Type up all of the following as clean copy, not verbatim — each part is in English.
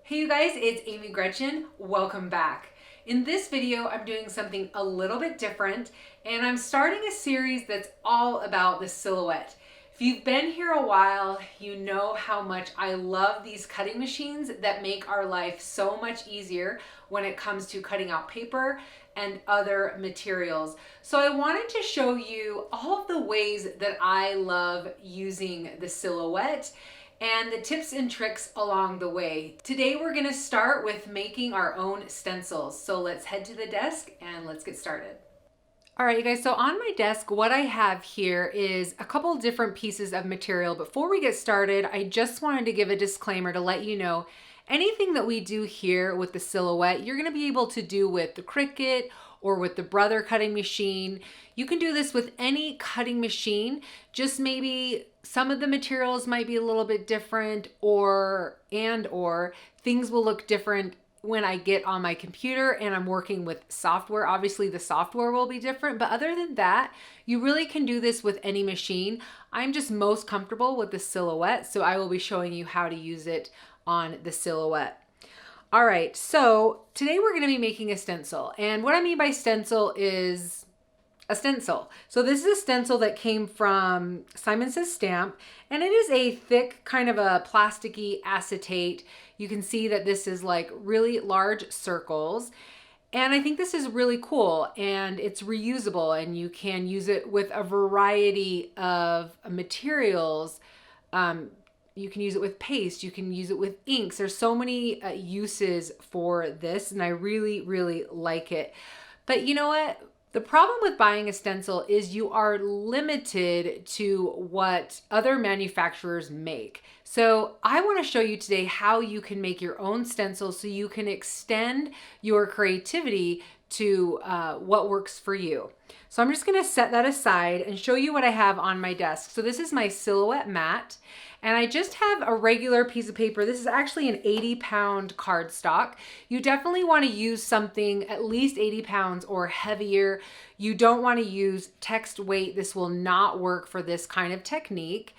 Hey you guys, it's Amy Gretchen. Welcome back. In this video, I'm doing something a little bit different, and I'm starting a series that's all about the silhouette. If you've been here a while, you know how much I love these cutting machines that make our life so much easier when it comes to cutting out paper and other materials. So I wanted to show you all of the ways that I love using the silhouette and the tips and tricks along the way. Today we're gonna start with making our own stencils. So let's head to the desk and let's get started. All right, you guys, so on my desk, what I have here is a couple different pieces of material. Before we get started, I just wanted to give a disclaimer to let you know anything that we do here with the silhouette, you're gonna be able to do with the Cricut or with the Brother cutting machine. You can do this with any cutting machine, just maybe some of the materials might be a little bit different or things will look different when I get on my computer and I'm working with software. Obviously the software will be different, but other than that, you really can do this with any machine. I'm just most comfortable with the silhouette, so I will be showing you how to use it on the silhouette. All right, so today we're gonna be making a stencil. And what I mean by stencil is a stencil. So this is a stencil that came from Simon Says Stamp, and it is a thick kind of a plasticky acetate. You can see that this is like really large circles. And I think this is really cool, and it's reusable, and you can use it with a variety of materials. You can use it with paste, you can use it with inks. There's so many uses for this, and I really, really like it. But you know what? The problem with buying a stencil is you are limited to what other manufacturers make. So I want to show you today how you can make your own stencil so you can extend your creativity to what works for you. So I'm just going to set that aside and show you what I have on my desk. So this is my silhouette mat, and I just have a regular piece of paper. This is actually an 80-pound cardstock. You definitely want to use something at least 80 pounds or heavier. You don't want to use text weight. This will not work for this kind of technique.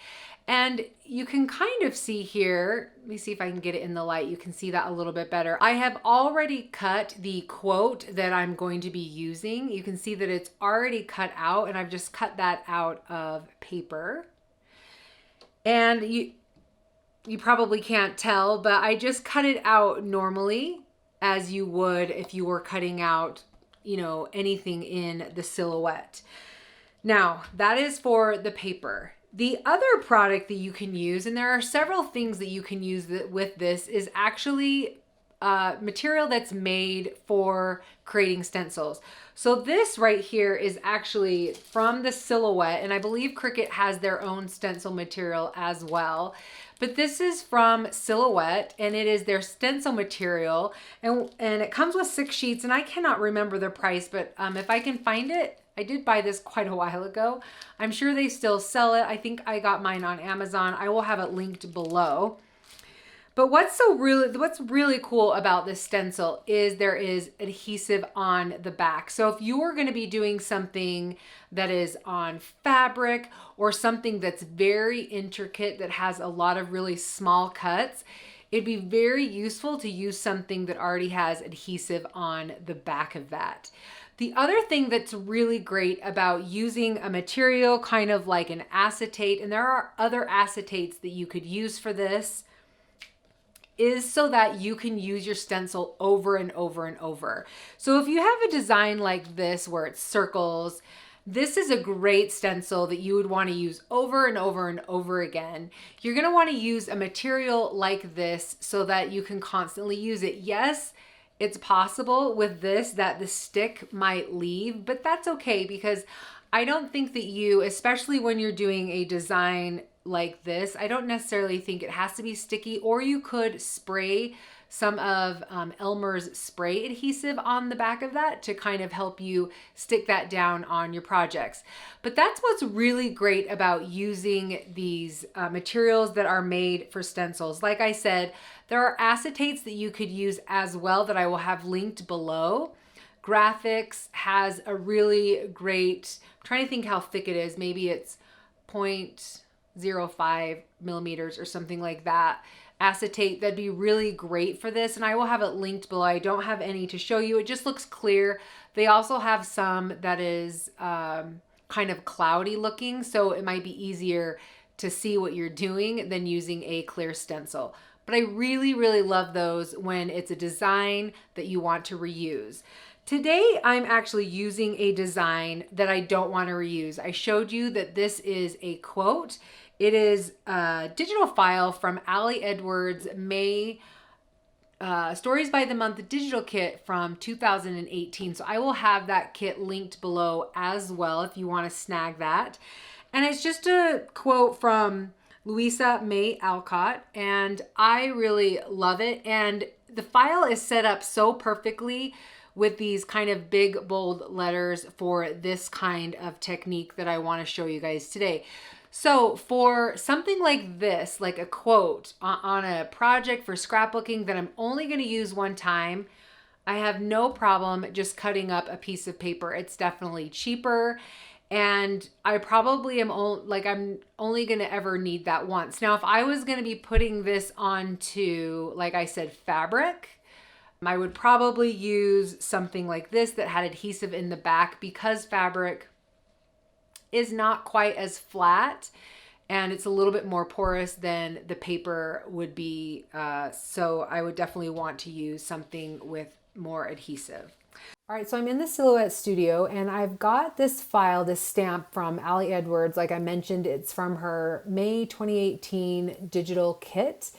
And you can kind of see here, let me see if I can get it in the light. You can see that a little bit better. I have already cut the quote that I'm going to be using. You can see that it's already cut out, and I've just cut that out of paper. And you probably can't tell, but I just cut it out normally as you would if you were cutting out, you know, anything in the silhouette. Now, that is for the paper. The other product that you can use, and there are several things that you can use with this, is actually material that's made for creating stencils. So this right here is actually from the silhouette, and I believe Cricut has their own stencil material as well. But this is from Silhouette, and it is their stencil material, and it comes with 6 sheets, and I cannot remember the price, but if I can find it, I did buy this quite a while ago. I'm sure they still sell it. I think I got mine on Amazon. I will have it linked below. But what's really cool about this stencil is there is adhesive on the back. So if you are going to be doing something that is on fabric or something that's very intricate that has a lot of really small cuts, it'd be very useful to use something that already has adhesive on the back of that. The other thing that's really great about using a material kind of like an acetate, and there are other acetates that you could use for this, is so that you can use your stencil over and over and over. So if you have a design like this where it's circles, this is a great stencil that you would want to use over and over and over again. You're going to want to use a material like this so that you can constantly use it. Yes, it's possible with this that the stick might leave, but that's okay, because I don't think that you, especially when you're doing a design like this, I don't necessarily think it has to be sticky, or you could spray some of Elmer's spray adhesive on the back of that to kind of help you stick that down on your projects. But that's what's really great about using these materials that are made for stencils. Like I said, there are acetates that you could use as well that I will have linked below. Grafix has a really great, I'm trying to think how thick it is, maybe it's 0.05 millimeters or something like that. acetate, that'd be really great for this. And I will have it linked below. I don't have any to show you. It just looks clear. They also have some that is kind of cloudy looking, so it might be easier to see what you're doing than using a clear stencil. But I really, really love those when it's a design that you want to reuse. Today, I'm actually using a design that I don't want to reuse. I showed you that this is a quote. It is a digital file from Ali Edwards' May Stories by the Month digital kit from 2018. So I will have that kit linked below as well if you want to snag that. And it's just a quote from Louisa May Alcott, and I really love it. And the file is set up so perfectly with these kind of big, bold letters for this kind of technique that I want to show you guys today. So for something like this, like a quote on a project for scrapbooking that I'm only going to use one time, I have no problem just cutting up a piece of paper. It's definitely cheaper. And I probably am I'm only going to ever need that once. Now, if I was going to be putting this onto, like I said, fabric, I would probably use something like this that had adhesive in the back, because fabric is not quite as flat and it's a little bit more porous than the paper would be. So I would definitely want to use something with more adhesive. All right, so I'm in the Silhouette studio and I've got this file, this stamp from Ali Edwards. Like I mentioned, it's from her May 2018 digital kit.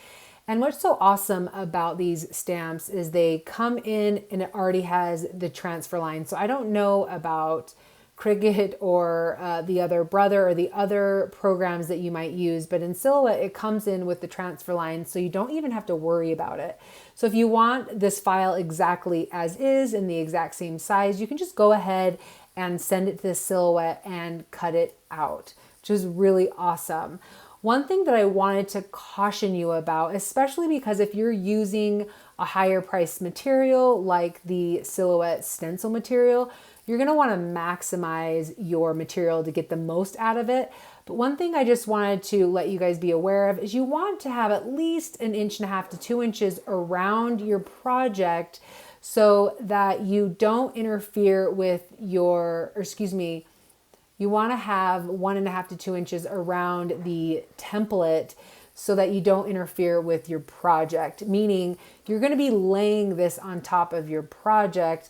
And what's so awesome about these stamps is they come in and it already has the transfer line. So I don't know about Cricut or the other Brother or the other programs that you might use, but in Silhouette it comes in with the transfer line, so you don't even have to worry about it. So if you want this file exactly as is in the exact same size, you can just go ahead and send it to Silhouette and cut it out, which is really awesome. One thing that I wanted to caution you about, especially because if you're using a higher priced material like the Silhouette stencil material, you're going to want to maximize your material to get the most out of it. But one thing I just wanted to let you guys be aware of is you want to have at least 1.5 to 2 inches around your project so that you don't interfere with your, you want to have 1.5 to 2 inches around the template so that you don't interfere with your project, meaning you're going to be laying this on top of your project.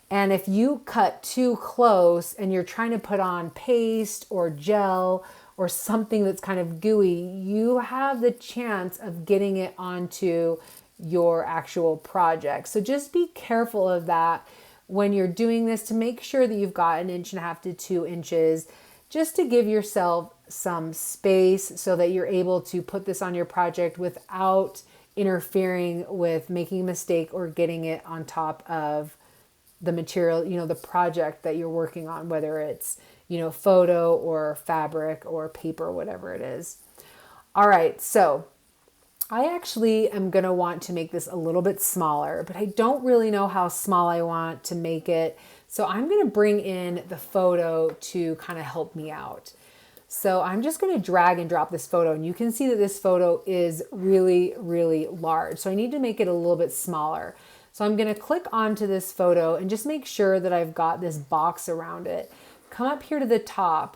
And if you cut too close and you're trying to put on paste or gel or something that's kind of gooey, you have the chance of getting it onto your actual project. So just be careful of that when you're doing this, to make sure that you've got 1.5 to 2 inches, just to give yourself some space so that you're able to put this on your project without interfering with making a mistake or getting it on top of the material, the project that you're working on, whether it's, photo or fabric or paper, whatever it is. All right, so I actually am going to want to make this a little bit smaller, but I don't really know how small I want to make it. So I'm going to bring in the photo to kind of help me out. So I'm just going to drag and drop this photo, and you can see that this photo is really, really large. So I need to make it a little bit smaller. So I'm going to click onto this photo and just make sure that I've got this box around it. Come up here to the top.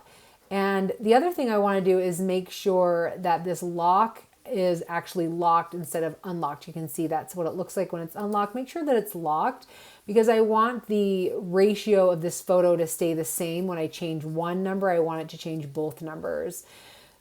And the other thing I want to do is make sure that this lock is actually locked instead of unlocked. You can see that's what it looks like when it's unlocked. Make sure that it's locked, because I want the ratio of this photo to stay the same. When I change one number, I want it to change both numbers.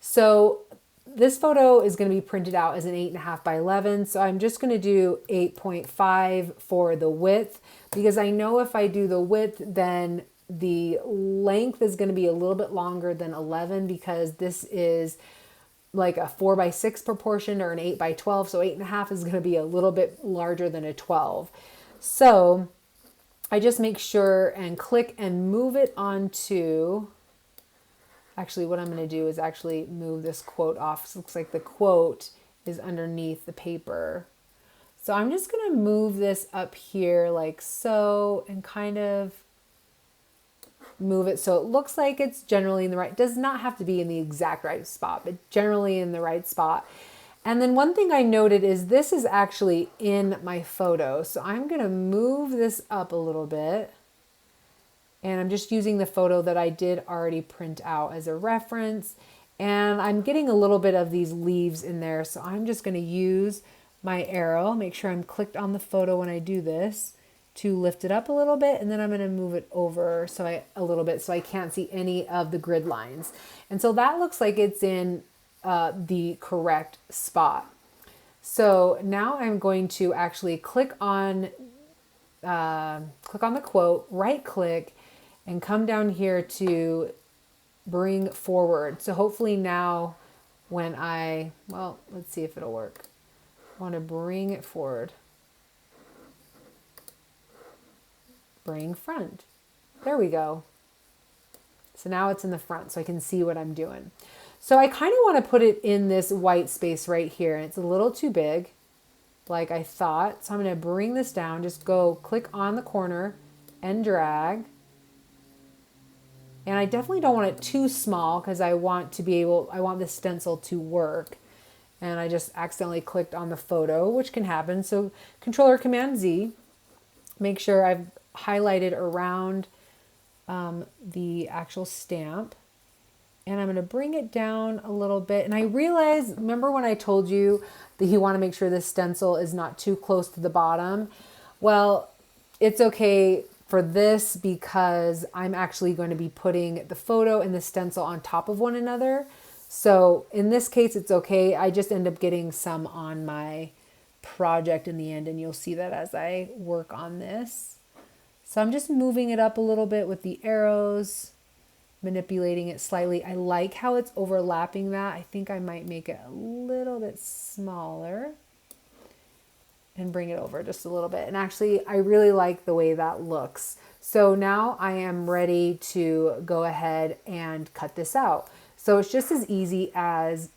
So this photo is going to be printed out as an 8.5 by 11. So I'm just going to do 8.5 for the width, because I know if I do the width, then the length is going to be a little bit longer than 11, because this is like a 4 by 6 proportion or an 8 by 12. So 8.5 is going to be a little bit larger than a 12. So I just make sure and click and move it onto, actually what I'm going to do is actually move this quote off. So it looks like the quote is underneath the paper. So I'm just going to move this up here like so, and kind of move it so it looks like it's generally in the right, does not have to be in the exact right spot, but generally in the right spot. And then one thing I noted is this is actually in my photo. So I'm gonna move this up a little bit. And I'm just using the photo that I did already print out as a reference. And I'm getting a little bit of these leaves in there. So I'm just gonna use my arrow, make sure I'm clicked on the photo when I do this, to lift it up a little bit, and then I'm gonna move it over a little bit so I can't see any of the grid lines. And so that looks like it's in the correct spot. So now I'm going to actually click on the quote, right click, and come down here to bring forward. So hopefully now when well, let's see if it'll work. I want to bring it forward. Bring front. There we go. So now it's in the front so I can see what I'm doing. So I kind of want to put it in this white space right here. And it's a little too big, like I thought. So I'm going to bring this down, just go click on the corner and drag. And I definitely don't want it too small because I want this stencil to work. And I just accidentally clicked on the photo, which can happen. So Control or Command Z, make sure I've highlighted around the actual stamp. And I'm going to bring it down a little bit. And I realized, remember when I told you that you want to make sure this stencil is not too close to the bottom? Well, it's okay for this because I'm actually going to be putting the photo and the stencil on top of one another. So in this case, it's okay. I just end up getting some on my project in the end, and you'll see that as I work on this. So I'm just moving it up a little bit with the arrows, manipulating it slightly. I like how it's overlapping that. I think I might make it a little bit smaller and bring it over just a little bit. And actually, I really like the way that looks. So now I am ready to go ahead and cut this out. So it's just as easy as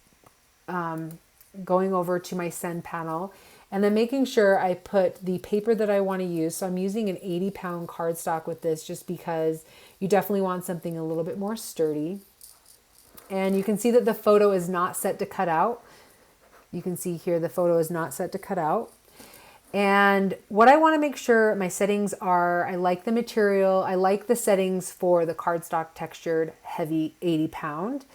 going over to my send panel and then making sure I put the paper that I want to use. So I'm using an 80-pound cardstock with this just because you definitely want something a little bit more sturdy. And you can see that the photo is not set to cut out. You can see here the photo is not set to cut out. And what I want to make sure my settings are, I like the material. I like the settings for the cardstock textured heavy 80-pound.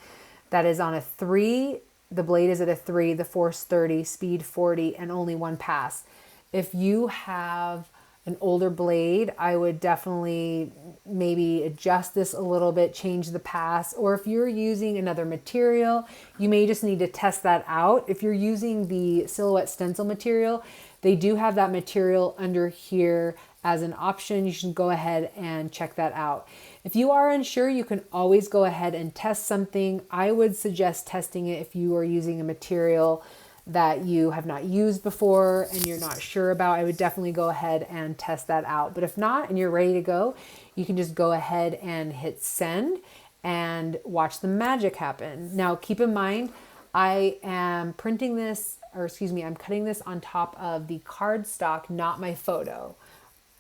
That is on a 3. The blade is at a 3, the force 30, speed 40, and only 1 pass. If you have an older blade, I would definitely maybe adjust this a little bit, change the pass. Or if you're using another material, you may just need to test that out. If you're using the Silhouette stencil material, they do have that material under here as an option. You should go ahead and check that out. If you are unsure, you can always go ahead and test something. I would suggest testing it if you are using a material that you have not used before and you're not sure about. I would definitely go ahead and test that out. But if not, and you're ready to go, you can just go ahead and hit send and watch the magic happen. Now, keep in mind, I am printing this, I'm cutting this on top of the cardstock, not my photo.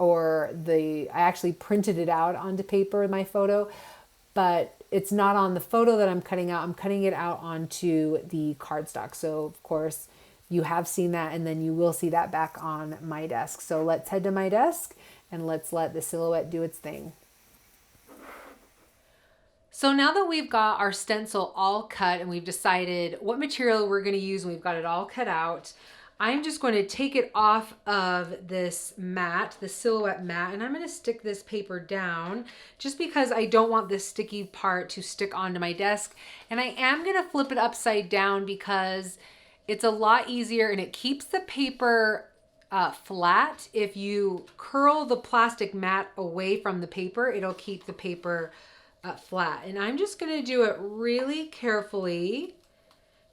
I actually printed it out onto paper, my photo, but it's not on the photo that I'm cutting out. I'm cutting it out onto the cardstock. So of course you have seen that, and then you will see that back on my desk. So let's head to my desk and let's let the Silhouette do its thing. So now that we've got our stencil all cut and we've decided what material we're going to use and we've got it all cut out, I'm just going to take it off of this mat, the Silhouette mat, and I'm going to stick this paper down just because I don't want this sticky part to stick onto my desk. And I am going to flip it upside down because it's a lot easier and it keeps the paper flat. If you curl the plastic mat away from the paper, it'll keep the paper flat. And I'm just going to do it really carefully,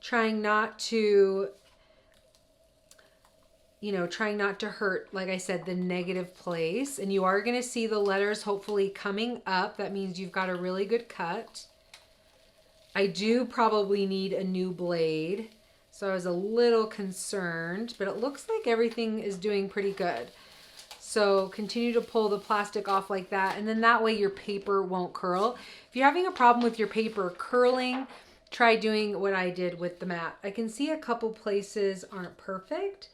trying not to hurt, like I said, the negative place. And you are going to see the letters hopefully coming up. That means you've got a really good cut. I do probably need a new blade, so I was a little concerned, but it looks like everything is doing pretty good. So continue to pull the plastic off like that, and then that way your paper won't curl. If you're having a problem with your paper curling, try doing what I did with the mat. I can see a couple places aren't perfect,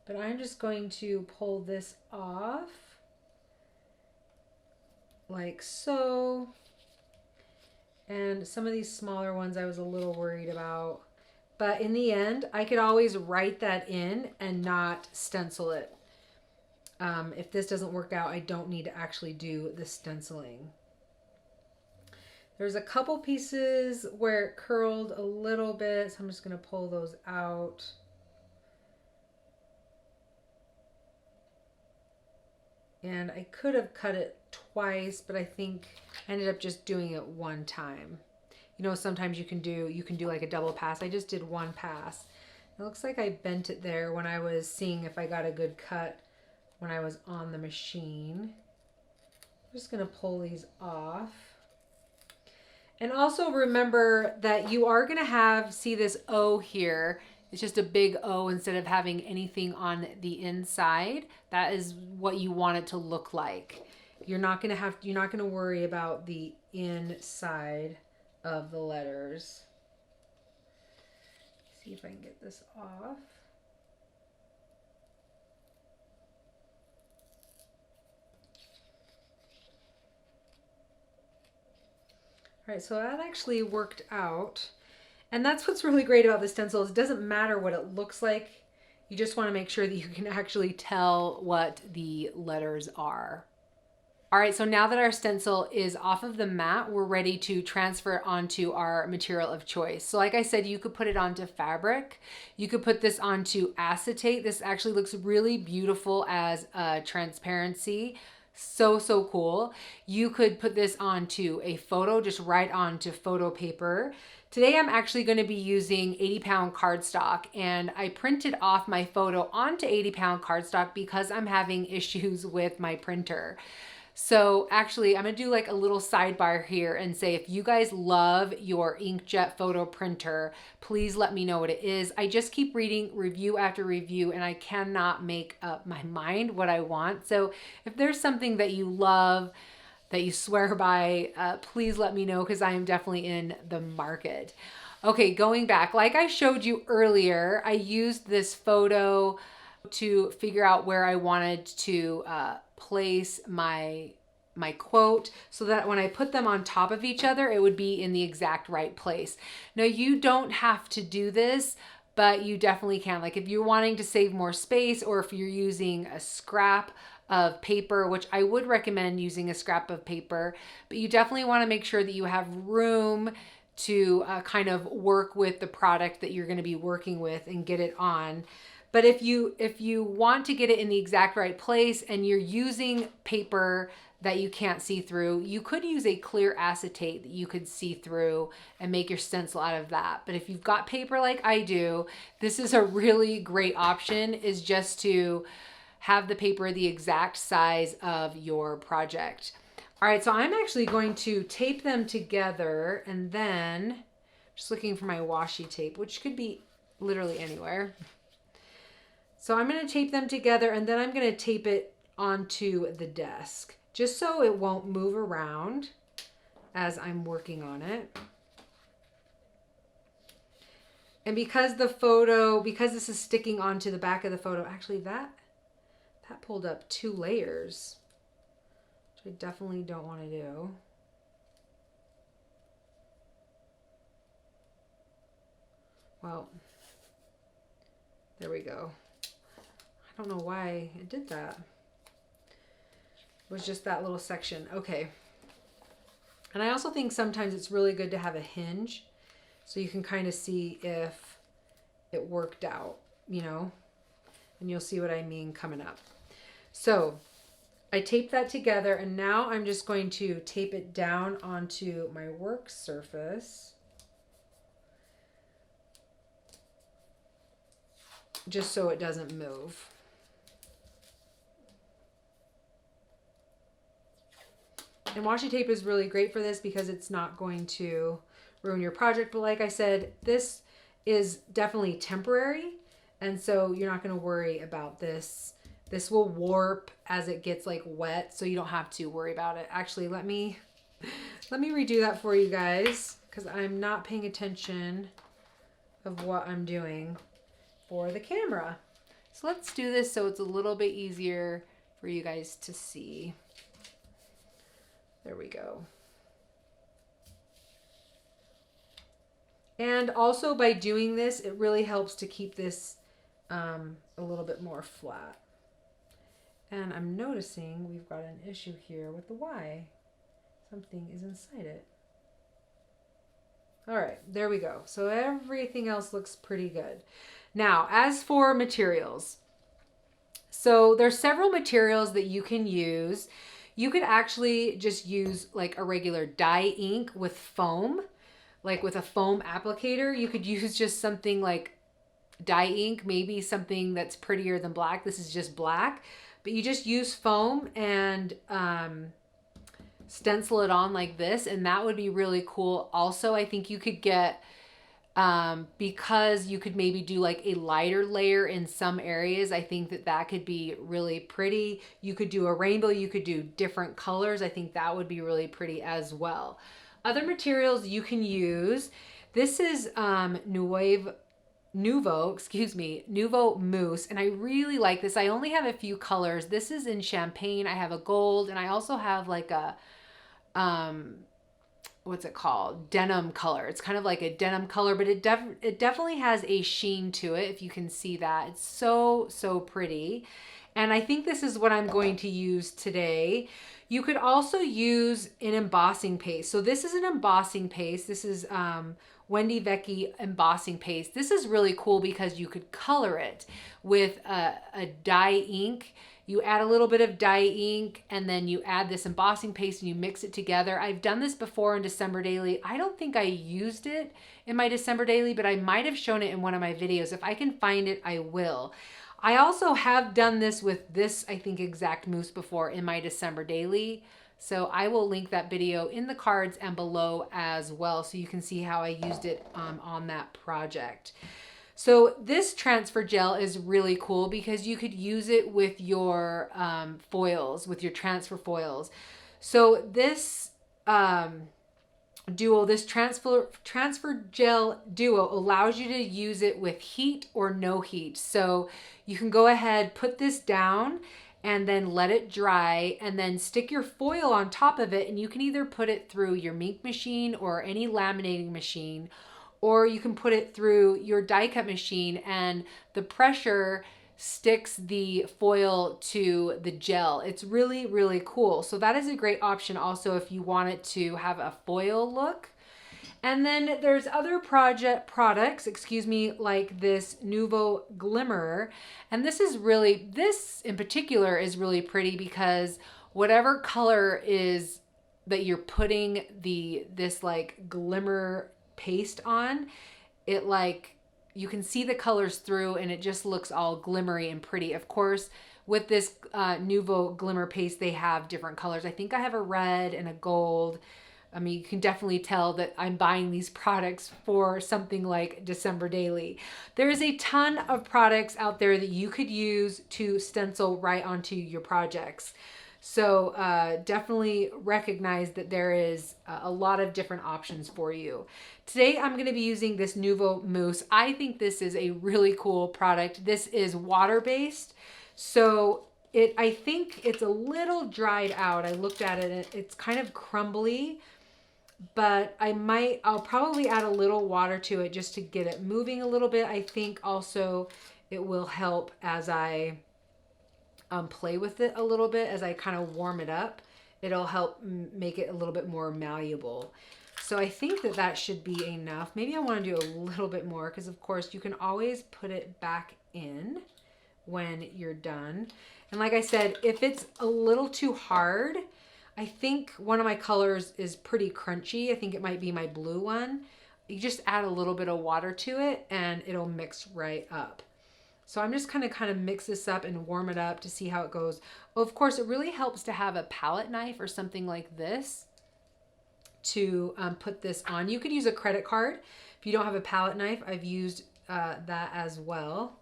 but I'm just going to pull this off like so. And some of these smaller ones I was a little worried about. But in the end, I could always write that in and not stencil it. If this doesn't work out, I don't need to actually do the stenciling. There's a couple pieces where it curled a little bit, so I'm just going to pull those out. And I could have cut it twice, but I think I ended up just doing it one time. You know, sometimes you can do like a double pass. I just did one pass. It looks like I bent it there when I was seeing if I got a good cut when I was on the machine. I'm just gonna pull these off. And also remember that you are gonna have, see this O here, it's just a big O instead of having anything on the inside. That is what you want it to look like. You're not gonna worry about the inside of the letters. See if I can get this off. All right, so that actually worked out. And that's what's really great about the stencils. It doesn't matter what it looks like. You just want to make sure that you can actually tell what the letters are. All right, so now that our stencil is off of the mat, we're ready to transfer it onto our material of choice. So like I said, you could put it onto fabric. You could put this onto acetate. This actually looks really beautiful as a transparency. So cool. You could put this onto a photo, just right onto photo paper. Today I'm actually going to be using 80-pound cardstock, and I printed off my photo onto 80-pound cardstock because I'm having issues with my printer. So actually I'm gonna do like a little sidebar here and say, if you guys love your inkjet photo printer, please let me know what it is. I just keep reading review after review and I cannot make up my mind what I want. So if there's something that you love, that you swear by, please let me know, because I am definitely in the market. Okay, going back, like I showed you earlier, I used this photo to figure out where I wanted to place my quote, so that when I put them on top of each other, it would be in the exact right place. Now, you don't have to do this, but you definitely can. Like if you're wanting to save more space, or if you're using a scrap of paper, which I would recommend using a scrap of paper, but you definitely want to make sure that you have room to kind of work with the product that you're going to be working with and get it on. But if you want to get it in the exact right place and you're using paper that you can't see through, you could use a clear acetate that you could see through and make your stencil out of that. But if you've got paper like I do, this is a really great option, is just to have the paper the exact size of your project. All right, so I'm actually going to tape them together, and then just looking for my washi tape, which could be literally anywhere. So I'm going to tape them together, and then I'm going to tape it onto the desk, just so it won't move around as I'm working on it. And because this is sticking onto the back of the photo, actually that pulled up 2 layers, which I definitely don't want to do. Well, there we go. I don't know why it did that. It was just that little section. Okay. And I also think sometimes it's really good to have a hinge so you can kind of see if it worked out, you know, and you'll see what I mean coming up. So I taped that together, and now I'm just going to tape it down onto my work surface, just so it doesn't move. And washi tape is really great for this because it's not going to ruin your project. But like I said, this is definitely temporary, and so you're not going to worry about this. This will warp as it gets like wet, so you don't have to worry about it. Actually, let me Let me redo that for you guys because I'm not paying attention of what I'm doing for the camera. So let's do this so it's a little bit easier for you guys to see. There we go. And also by doing this, it really helps to keep this a little bit more flat. And I'm noticing we've got an issue here with the Y. Something is inside it. All right, there we go. So everything else looks pretty good. Now, as for materials, so there's several materials that you can use. You could actually just use like a regular dye ink with foam, like with a foam applicator. You could use just something like dye ink, maybe something that's prettier than black. This is just black, but you just use foam and stencil it on like this, and that would be really cool. Also, I think you could get, because you could maybe do like a lighter layer in some areas, I think that that could be really pretty. You could do a rainbow, you could do different colors. I think that would be really pretty as well. Other materials you can use, this is Nuvo, Nuvo Mousse, and I really like this. I only have a few colors. This is in champagne. I have a gold, and I also have like a what's it called? Denim color. It's kind of like a denim color, but it definitely has a sheen to it, if you can see that. It's so pretty. And I think this is what I'm going to use today. You could also use an embossing paste. So this is an embossing paste. This is Wendy Vecchi embossing paste. This is really cool because you could color it with a dye ink. You add a little bit of dye ink and then you add this embossing paste and you mix it together. I've done this before in December Daily. I don't think I used it in my December Daily, but I might have shown it in one of my videos. If I can find it, I will. I also have done this with this, I think, exact mousse before in my December Daily. So I will link that video in the cards and below as well, so you can see how I used it on that project. So this transfer gel is really cool because you could use it with your foils, with your transfer foils. So this duo, this transfer gel duo allows you to use it with heat or no heat. So you can go ahead, put this down and then let it dry and then stick your foil on top of it, and you can either put it through your ink machine or any laminating machine, or you can put it through your die cut machine and the pressure sticks the foil to the gel. It's really cool. So that is a great option also if you want it to have a foil look. And then there's other products, like this Nuvo Glimmer. And this in particular is really pretty because whatever color is that you're putting this like glimmer paste on, it like, you can see the colors through and it just looks all glimmery and pretty. Of course, with this Nuvo Glimmer paste, they have different colors. I think I have a red and a gold. I mean, you can definitely tell that I'm buying these products for something like December Daily. There is a ton of products out there that you could use to stencil right onto your projects. So definitely recognize that there is a lot of different options for you. Today, I'm going to be using this Nuvo Mousse. I think this is a really cool product. This is water-based. So I think it's a little dried out. I looked at it, it's kind of crumbly, but I'll probably add a little water to it just to get it moving a little bit. I think also it will help as I play with it a little bit, as I kind of warm it up. It'll help make it a little bit more malleable. So I think that should be enough. Maybe I want to do a little bit more because of course you can always put it back in when you're done. And like I said, if it's a little too hard, I think one of my colors is pretty crunchy. I think it might be my blue one. You just add a little bit of water to it and it'll mix right up. So I'm just kind of mix this up and warm it up to see how it goes. Of course, it really helps to have a palette knife or something like this to put this on. You could use a credit card. If you don't have a palette knife, I've used that as well.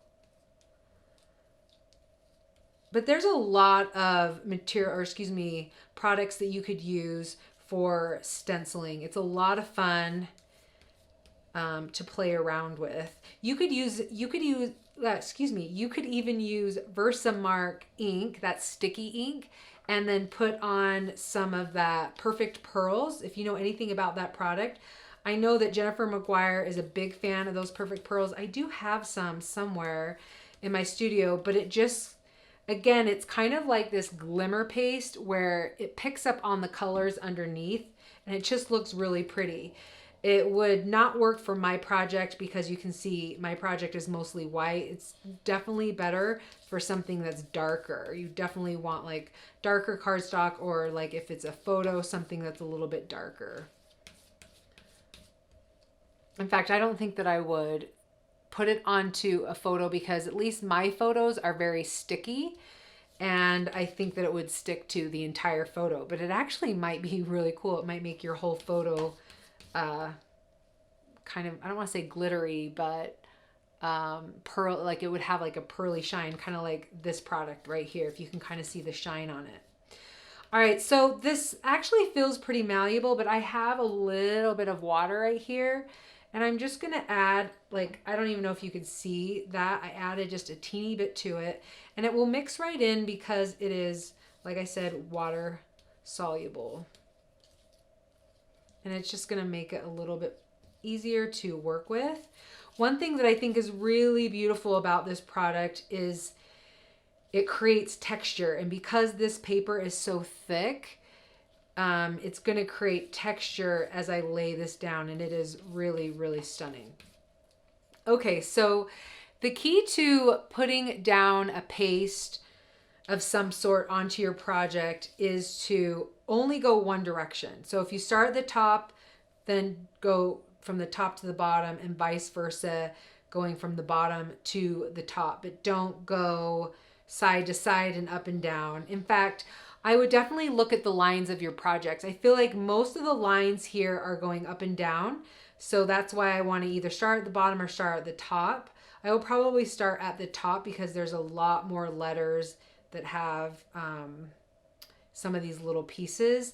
But there's a lot of material, or excuse me, products that you could use for stenciling. It's a lot of fun to play around with. You could even use Versamark ink, that sticky ink, and then put on some of that Perfect Pearls. If you know anything about that product, I know that Jennifer McGuire is a big fan of those Perfect Pearls. I do have some somewhere in my studio, but it just, again, it's kind of like this glimmer paste where it picks up on the colors underneath and it just looks really pretty. It would not work for my project because you can see my project is mostly white. It's definitely better for something that's darker. You definitely want like darker cardstock, or like if it's a photo, something that's a little bit darker. In fact, I don't think that I would put it onto a photo because at least my photos are very sticky, and I think that it would stick to the entire photo, but it actually might be really cool. It might make your whole photo kind of, I don't want to say glittery, but pearl, like it would have like a pearly shine, kind of like this product right here, if you can kind of see the shine on it. All right, so this actually feels pretty malleable, but I have a little bit of water right here, and I'm just gonna add, like, I don't even know if you could see that. I added just a teeny bit to it, and it will mix right in because it is, like I said, water soluble. And it's just gonna make it a little bit easier to work with. One thing that I think is really beautiful about this product is it creates texture, and because this paper is so thick, it's gonna create texture as I lay this down, and it is really, really stunning. Okay, so the key to putting down a paste of some sort onto your project is to only go one direction. So if you start at the top, then go from the top to the bottom, and vice versa, going from the bottom to the top, but don't go side to side and up and down. In fact, I would definitely look at the lines of your projects. I feel like most of the lines here are going up and down, so that's why I want to either start at the bottom or start at the top. I will probably start at the top because there's a lot more letters that have some of these little pieces.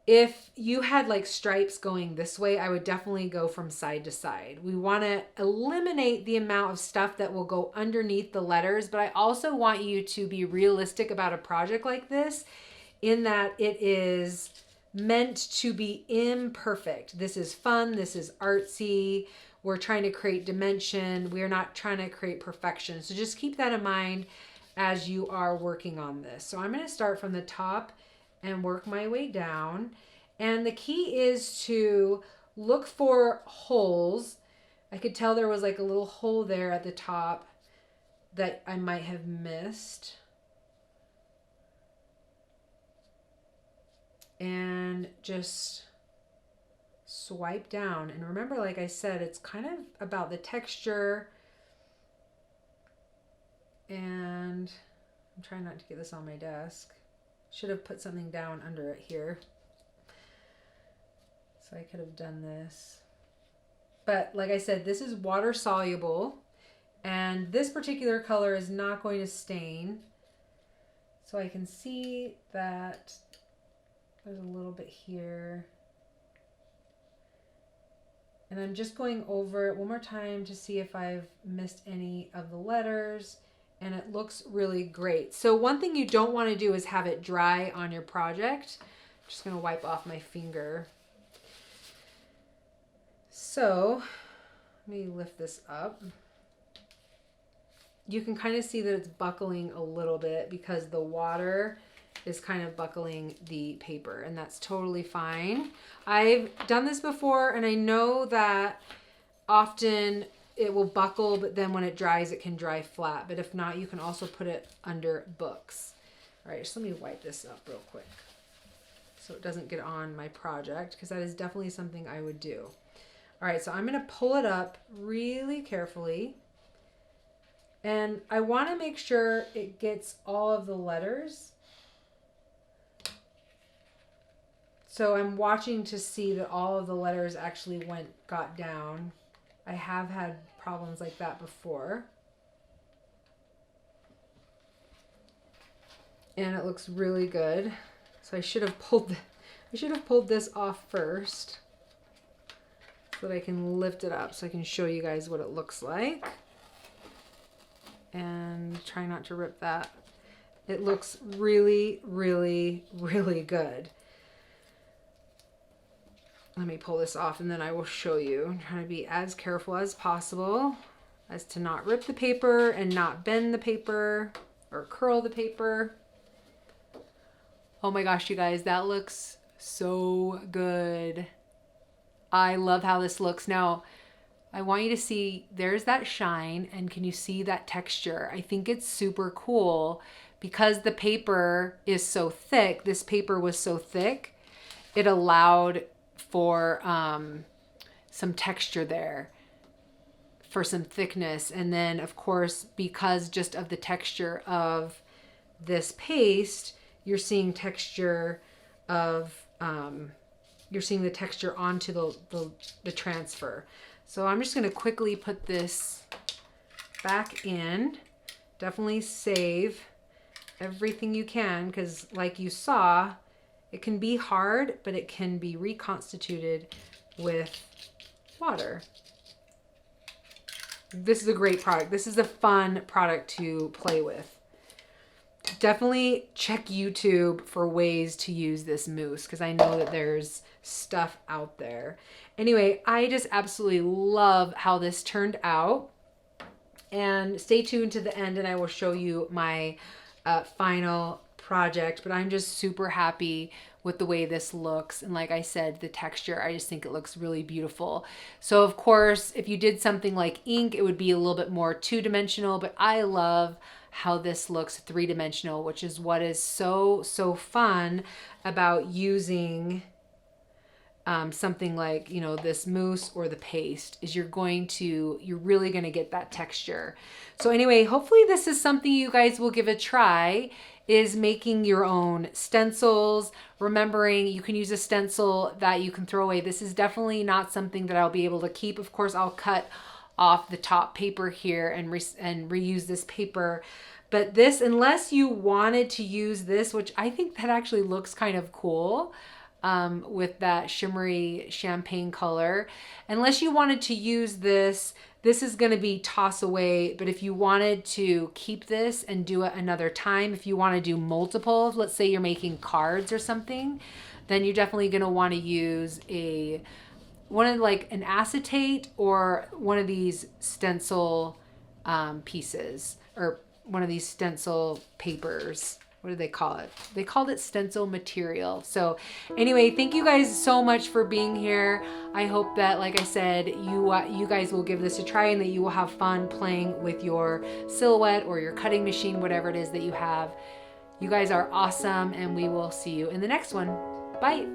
If you had like stripes going this way, I would definitely go from side to side. We want to eliminate the amount of stuff that will go underneath the letters, but I also want you to be realistic about a project like this in that it is meant to be imperfect. This is fun. This is artsy. We're trying to create dimension. We're not trying to create perfection. So just keep that in mind as you are working on this. So I'm going to start from the top and work my way down. And the key is to look for holes. I could tell there was like a little hole there at the top that I might have missed. And just swipe down. And remember, like I said, it's kind of about the texture. And I'm trying not to get this on my desk. Should have put something down under it here. So I could have done this. But like I said, this is water soluble, and this particular color is not going to stain. So I can see that there's a little bit here. And I'm just going over it one more time to see if I've missed any of the letters. And it looks really great. So one thing you don't want to do is have it dry on your project. I'm just going to wipe off my finger. So let me lift this up. You can kind of see that it's buckling a little bit because the water is kind of buckling the paper, and that's totally fine. I've done this before, and I know that often it will buckle, but then when it dries, it can dry flat. But if not, you can also put it under books. All right, just let me wipe this up real quick so it doesn't get on my project, because that is definitely something I would do. All right, so I'm gonna pull it up really carefully. And I wanna make sure it gets all of the letters. So I'm watching to see that all of the letters actually got down. I have had problems like that before. And it looks really good. So I should have pulled I should have pulled this off first so that I can lift it up so I can show you guys what it looks like. And try not to rip that. It looks really, really, really good. Let me pull this off and then I will show you. I'm trying to be as careful as possible as to not rip the paper and not bend the paper or curl the paper. Oh my gosh, you guys, that looks so good. I love how this looks. Now, I want you to see, there's that shine, and can you see that texture? I think it's super cool because the paper is so thick. This paper was so thick, it allowed for some texture there, for some thickness. And then of course, because just of the texture of this paste, you're seeing texture of, you're seeing the texture onto the transfer. So I'm just gonna quickly put this back in. Definitely save everything you can, because like you saw, it can be hard, but it can be reconstituted with water. This is a great product. This is a fun product to play with. Definitely check YouTube for ways to use this mousse, because I know that there's stuff out there. Anyway, I just absolutely love how this turned out. And stay tuned to the end and I will show you my final project. But I'm just super happy with the way this looks. And like I said, the texture, I just think it looks really beautiful. So of course, if you did something like ink, it would be a little bit more two-dimensional, but I love how this looks three-dimensional, which is what is so fun about using something like, you know, this mousse or the paste, is you're really going to get that texture. So anyway, hopefully this is something you guys will give a try, is making your own stencils. Remembering you can use a stencil that you can throw away. This is definitely not something that I'll be able to keep. Of course, I'll cut off the top paper here and reuse this paper. But this, unless you wanted to use this, which I think that actually looks kind of cool, with that shimmery champagne color. Unless you wanted to use this, this is going to be toss away. But if you wanted to keep this and do it another time, if you want to do multiple, let's say you're making cards or something, then you're definitely going to want to use one of like an acetate or one of these stencil pieces, or one of these stencil papers. What do they call it? They called it stencil material. So anyway, thank you guys so much for being here. I hope that, like I said, you guys will give this a try and that you will have fun playing with your silhouette or your cutting machine, whatever it is that you have. You guys are awesome, and we will see you in the next one. Bye.